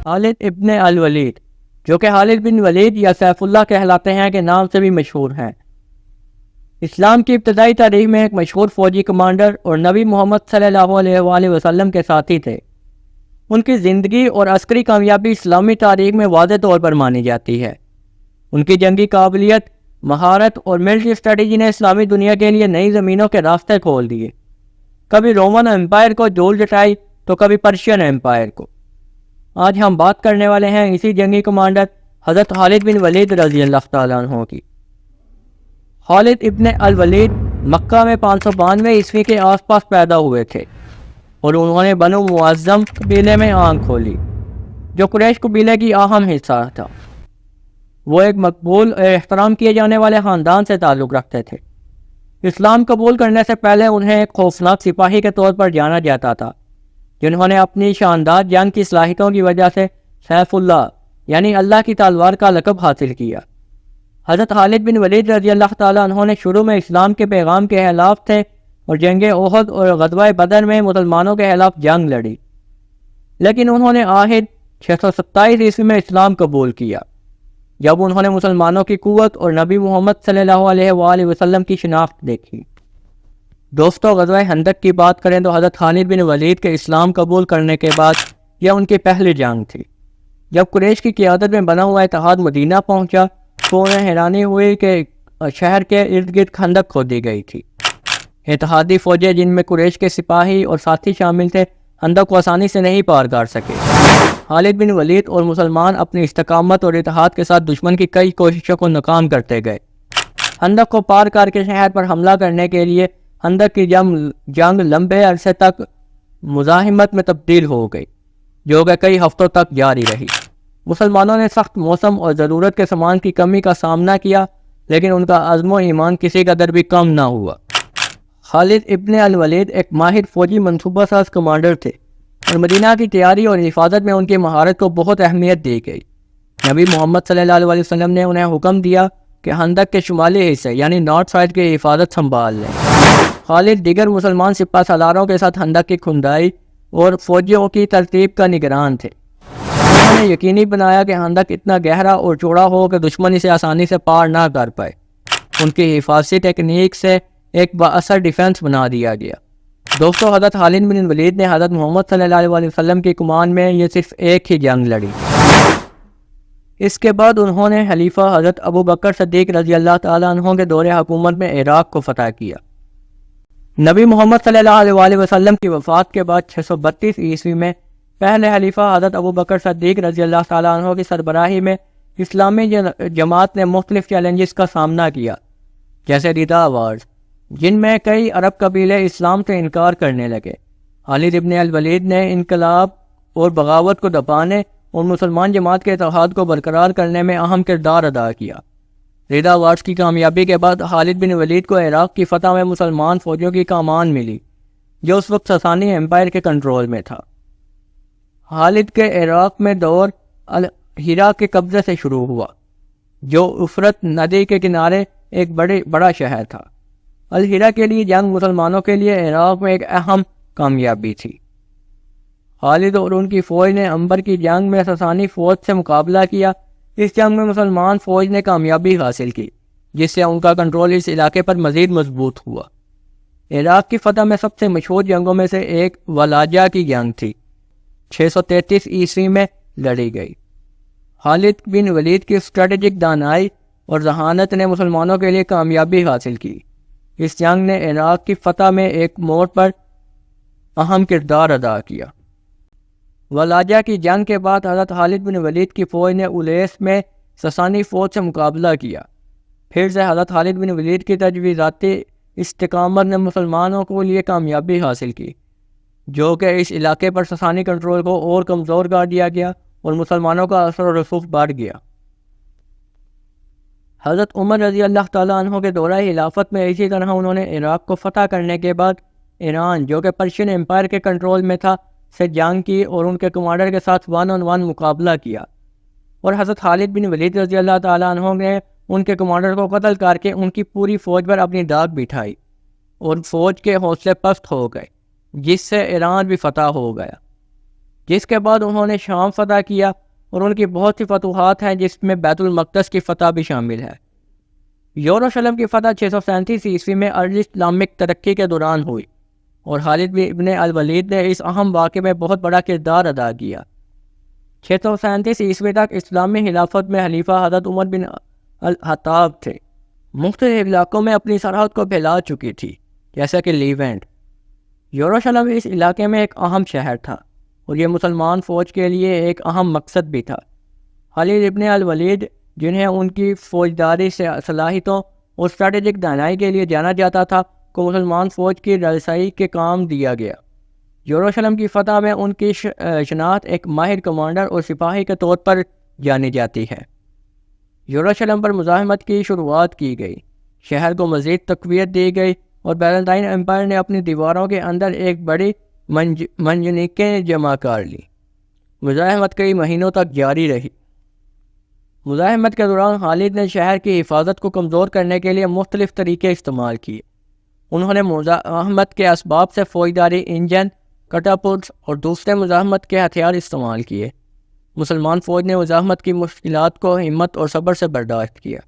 خالد ابن الولید، جو کہ خالد بن ولید یا سیف اللہ کہلاتے ہیں کے نام سے بھی مشہور ہیں، اسلام کی ابتدائی تاریخ میں ایک مشہور فوجی کمانڈر اور نبی محمد صلی اللہ علیہ وآلہ وسلم کے ساتھی تھے۔ ان کی زندگی اور عسکری کامیابی اسلامی تاریخ میں واضح طور پر مانی جاتی ہے۔ ان کی جنگی قابلیت، مہارت اور ملٹری اسٹریٹجی نے اسلامی دنیا کے لیے نئی زمینوں کے راستے کھول دیے۔ کبھی رومن امپائر کو دھول جٹائی تو کبھی پرشین امپائر کو۔ آج ہم بات کرنے والے ہیں اسی جنگی کمانڈر حضرت خالد بن ولید رضی اللہ تعالیٰ عنہ کی۔ خالد ابن الولید مکہ میں 592 عیسوی کے آس پاس پیدا ہوئے تھے اور انہوں نے بنو معظم قبیلے میں آنکھ کھولی، جو قریش قبیلے کی اہم حصہ تھا۔ وہ ایک مقبول اور احترام کیے جانے والے خاندان سے تعلق رکھتے تھے۔ اسلام قبول کرنے سے پہلے انہیں ایک خوفناک سپاہی کے طور پر جانا جاتا تھا، جنہوں نے اپنی شاندار جنگ کی صلاحیتوں کی وجہ سے سیف اللہ یعنی اللہ کی تلوار کا لقب حاصل کیا۔ حضرت خالد بن ولید رضی اللہ تعالیٰ عنہ نے شروع میں اسلام کے پیغام کے خلاف تھے اور جنگ احد اور غزوہ بدر میں مسلمانوں کے خلاف جنگ لڑی، لیکن انہوں نے آخر 627 عیسوی میں اسلام قبول کیا، جب انہوں نے مسلمانوں کی قوت اور نبی محمد صلی اللہ علیہ وآلہ وسلم کی شناخت دیکھی۔ دوستو، غزوہ خندق کی بات کریں تو حضرت خالد بن ولید کے اسلام قبول کرنے کے بعد یہ ان کی پہلی جنگ تھی۔ جب قریش کی قیادت میں بنا ہوا اتحاد مدینہ پہنچا تو انہیں حیرانی ہوئی کہ شہر کے ارد گرد خندق کھودی گئی تھی۔ اتحادی فوجیں، جن میں قریش کے سپاہی اور ساتھی شامل تھے، خندق کو آسانی سے نہیں پار کر سکے۔ خالد بن ولید اور مسلمان اپنی استقامت اور اتحاد کے ساتھ دشمن کی کئی کوششوں کو ناکام کرتے گئے۔ خندق کو پار کر کے شہر پر حملہ کرنے کے لیے خندق کی جنگ لمبے عرصے تک مزاحمت میں تبدیل ہو گئی، جو کہ کئی ہفتوں تک جاری رہی۔ مسلمانوں نے سخت موسم اور ضرورت کے سامان کی کمی کا سامنا کیا، لیکن ان کا عزم و ایمان کسی قدر بھی کم نہ ہوا۔ خالد ابن الولید ایک ماہر فوجی منصوبہ ساز کمانڈر تھے اور مدینہ کی تیاری اور حفاظت میں ان کی مہارت کو بہت اہمیت دی گئی۔ نبی محمد صلی اللہ علیہ وسلم نے انہیں حکم دیا کہ خندق کے شمالی حصے یعنی نارتھ سائڈ کی حفاظت سنبھال لیں۔ خالد دیگر مسلمان سپہ سالاروں کے ساتھ خندق کی کھندائی اور فوجیوں کی ترتیب کا نگران تھے۔ انہوں نے یقینی بنایا کہ خندق اتنا گہرا اور چوڑا ہو کہ دشمن اسے آسانی سے پار نہ کر پائے۔ ان کی حفاظتی ٹیکنیک سے ایک بااثر ڈیفنس بنا دیا گیا۔ دوستو، حضرت خالد بن ولید نے حضرت محمد صلی اللہ علیہ وسلم کی کمان میں یہ صرف ایک ہی جنگ لڑی۔ اس کے بعد انہوں نے خلیفہ حضرت ابو بکر صدیق رضی اللہ تعالیٰ عنہ کے دور حکومت میں عراق کو فتح کیا۔ نبی محمد صلی اللہ علیہ وآلہ وسلم کی وفات کے بعد 632 عیسوی میں پہلے خلیفہ حضرت ابو بکر صدیق رضی اللہ تعالیٰ عنہ کی سربراہی میں اسلامی جماعت نے مختلف چیلنجز کا سامنا کیا، جیسے ریدا وارز، جن میں کئی عرب قبیلے اسلام سے انکار کرنے لگے۔ خالد ابن الولید نے انقلاب اور بغاوت کو دبانے اور مسلمان جماعت کے اتحاد کو برقرار کرنے میں اہم کردار ادا کیا۔ ریدا وارز کی کامیابی کے بعد خالد بن ولید کو عراق کی فتح میں مسلمان فوجوں کی کمان ملی، جو اس وقت ساسانی امپائر کے کنٹرول میں تھا۔ خالد کے عراق میں دور الہیرا کے قبضے سے شروع ہوا، جو افرت ندی کے کنارے ایک بڑا شہر تھا۔ الہیرا کے لیے جنگ مسلمانوں کے لیے عراق میں ایک اہم کامیابی تھی۔ خالد اور ان کی فوج نے عنبر کی جنگ میں ساسانی فوج سے مقابلہ کیا۔ اس جنگ میں مسلمان فوج نے کامیابی حاصل کی، جس سے ان کا کنٹرول اس علاقے پر مزید مضبوط ہوا۔ عراق کی فتح میں سب سے مشہور جنگوں میں سے ایک ولاجہ کی جنگ تھی، 633 عیسوی میں لڑی گئی۔ خالد بن ولید کی اسٹریٹجک دانائی اور ذہانت نے مسلمانوں کے لیے کامیابی حاصل کی۔ اس جنگ نے عراق کی فتح میں ایک موڑ پر اہم کردار ادا کیا۔ ولاجہ کی جنگ کے بعد حضرت خالد بن ولید کی فوج نے الیس میں ساسانی فوج سے مقابلہ کیا۔ پھر سے حضرت خالد بن ولید کی تجویزاتی استقامت نے مسلمانوں کو لیے کامیابی حاصل کی، جو کہ اس علاقے پر ساسانی کنٹرول کو اور کمزور کر دیا گیا اور مسلمانوں کا اثر و رسوخ بڑھ گیا۔ حضرت عمر رضی اللہ تعالیٰ عنہ کے دورہ خلافت میں اسی طرح انہوں نے عراق کو فتح کرنے کے بعد ایران، جو کہ پرشین امپائر کے کنٹرول میں تھا، سے جنگ کی اور ان کے کمانڈر کے ساتھ 1 on 1 مقابلہ کیا، اور حضرت خالد بن ولید رضی اللہ تعالیٰ عنہ نے ان کے کمانڈر کو قتل کر کے ان کی پوری فوج پر اپنی داغ بٹھائی اور فوج کے حوصلے پست ہو گئے، جس سے ایران بھی فتح ہو گیا۔ جس کے بعد انہوں نے شام فتح کیا اور ان کی بہت سی فتوحات ہیں جس میں بیت المقدس کی فتح بھی شامل ہے۔ یروشلم کی فتح 637 عیسوی میں ارلی اسلامک ترقی کے دوران ہوئی اور خالد ابن الولید نے اس اہم واقعے میں بہت بڑا کردار ادا کیا۔ 637 عیسوی تک اسلامی خلافت میں خلیفہ حضرت عمر بن الخطاب تھے۔ مختلف علاقوں میں اپنی سرحد کو پھیلا چکی تھی، جیسا کہ لیونٹ۔ یروشلم اس علاقے میں ایک اہم شہر تھا اور یہ مسلمان فوج کے لیے ایک اہم مقصد بھی تھا۔ خالد ابن الولید، جنہیں ان کی فوجداری سے صلاحیتوں اور اسٹریٹجک دانائی کے لیے جانا جاتا تھا، کو مسلمان فوج کی رسائی کے کام دیا گیا۔ یروشلم کی فتح میں ان کی شناخت ایک ماہر کمانڈر اور سپاہی کے طور پر جانی جاتی ہے۔ یروشلم پر مزاحمت کی شروعات کی گئی، شہر کو مزید تقویت دی گئی اور بیزنطین امپائر نے اپنی دیواروں کے اندر ایک بڑی منجنیقیں جمع کر لی۔ مزاحمت کئی مہینوں تک جاری رہی۔ مزاحمت کے دوران خالد نے شہر کی حفاظت کو کمزور کرنے کے لیے مختلف طریقے استعمال کیے۔ انہوں نے مزاحمت کے اسباب سے فوجداری انجن، کٹاپلٹس اور دوسرے مزاحمت کے ہتھیار استعمال کیے۔ مسلمان فوج نے مزاحمت کی مشکلات کو ہمت اور صبر سے برداشت کیا۔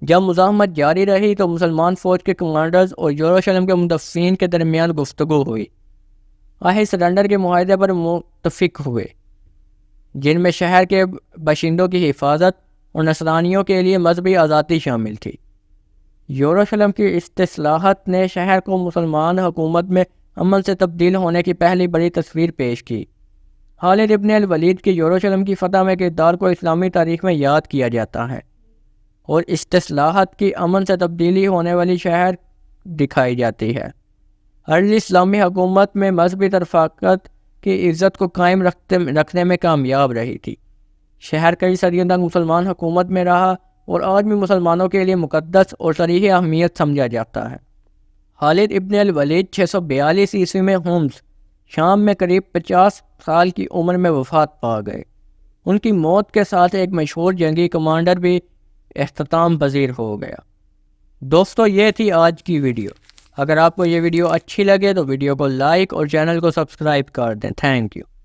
جب مزاحمت جاری رہی تو مسلمان فوج کے کمانڈرز اور یروشلم کے مدافعین کے درمیان گفتگو ہوئی۔ آخر سرنڈر کے معاہدے پر متفق ہوئے، جن میں شہر کے باشندوں کی حفاظت اور نصرانیوں کے لیے مذہبی آزادی شامل تھی۔ یروشلم کی استصلاحات نے شہر کو مسلمان حکومت میں امن سے تبدیل ہونے کی پہلی بڑی تصویر پیش کی۔ خالد ابن الولید کی یروشلم کی فتح میں کردار کو اسلامی تاریخ میں یاد کیا جاتا ہے اور استصلاحات کی امن سے تبدیلی ہونے والی شہر دکھائی جاتی ہے۔ ارلی اسلامی حکومت میں مذہبی رفاقت کی عزت کو قائم رکھنے میں کامیاب رہی تھی۔ شہر کئی صدیوں تک مسلمان حکومت میں رہا اور آج بھی مسلمانوں کے لیے مقدس اور صریح اہمیت سمجھا جاتا ہے۔ خالد ابن الولید 642 عیسوی میں ہومس، شام میں قریب 50 سال کی عمر میں وفات پا گئے۔ ان کی موت کے ساتھ ایک مشہور جنگی کمانڈر بھی اختتام پذیر ہو گیا۔ دوستو، یہ تھی آج کی ویڈیو۔ اگر آپ کو یہ ویڈیو اچھی لگے تو ویڈیو کو لائک اور چینل کو سبسکرائب کر دیں۔ Thank you.